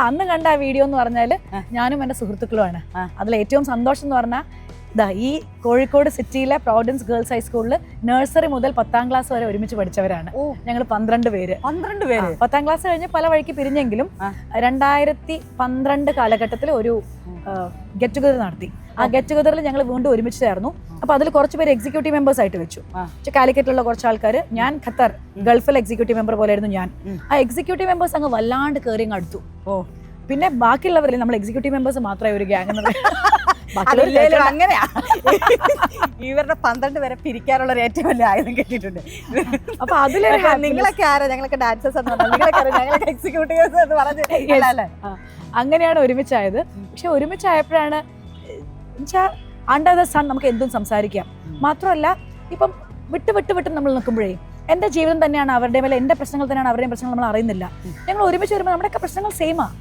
അന്ന് കണ്ട ആ വീഡിയോ എന്ന് പറഞ്ഞാൽ ഞാനും എൻ്റെ സുഹൃത്തുക്കളുമാണ്. അതിൽ ഏറ്റവും സന്തോഷം എന്ന് പറഞ്ഞാൽ ഈ കോഴിക്കോട് സിറ്റിയിലെ പ്രോവിഡൻസ് ഗേൾസ് ഹൈസ്കൂളിൽ നഴ്സറി മുതൽ 10ാം ക്ലാസ് വരെ ഒരുമിച്ച് പഠിച്ചവരാണ് ഞങ്ങൾ. 12 പേര്. 10ാം ക്ലാസ് കഴിഞ്ഞ് പല വഴിക്ക് പിരിഞ്ഞെങ്കിലും 2012 കാലഘട്ടത്തിൽ ഒരു ഗെറ്റ് ടുഗദർ നടത്തി. ആ ഗെറ്റ് ടുഗദറിൽ ഞങ്ങൾ വീണ്ടും ഒരുമിച്ച് ചേർന്നു. അപ്പൊ അതിൽ കുറച്ച് പേര് എക്സിക്യൂട്ടീവ് മെമ്പേഴ്സ് ആയിട്ട് വെച്ചു. കാലിക്കറ്റിലുള്ള കുറച്ച് ആൾക്കാർ, ഞാൻ ഖത്തർ ഗൾഫിൽ എക്സിക്യൂട്ടീവ് മെമ്പർ പോലെയായിരുന്നു ഞാൻ. ആ എക്സിക്യൂട്ടീവ് മെമ്പേഴ്സ് അങ്ങ് വല്ലാണ്ട് കയറി അടുത്തു. പിന്നെ ബാക്കിയുള്ളവരിൽ നമ്മൾ എക്സിക്യൂട്ടീവ് മെമ്പേഴ്സ് മാത്രമേ ഒരു ഗ്യാങ് അങ്ങനെയാ. ഇവരുടെ 12 വരെ പിരിക്കാനുള്ള ഒരു ഏറ്റവും വലിയ ആയുധം കിട്ടിയിട്ടുണ്ട്. അപ്പൊ അതിലെ നിങ്ങളൊക്കെ ആരാ? ഞങ്ങളൊക്കെ ഡാൻസേഴ്സ് ഞങ്ങളൊക്കെ എക്സിക്യൂട്ടീവ്സ് എന്ന് പറഞ്ഞ് അങ്ങനെയാണ് ഒരുമിച്ചായത്. പക്ഷെ ഒരുമിച്ചായപ്പോഴാണ് അണ്ടർ ദ സൺ നമുക്ക് എന്തും സംസാരിക്കാം. മാത്രമല്ല ഇപ്പം വിട്ട് നമ്മൾ നിൽക്കുമ്പോഴേ എൻ്റെ ജീവിതം തന്നെയാണ് അവരുടെ മേലെ, എൻ്റെ പ്രശ്നങ്ങൾ തന്നെയാണ് അവരുടെയും പ്രശ്നങ്ങൾ നമ്മൾ അറിയുന്നില്ല. ഞങ്ങൾ ഒരുമിച്ച് വരുമ്പോൾ നമ്മുടെയൊക്കെ പ്രശ്നങ്ങൾ സെയിമാ.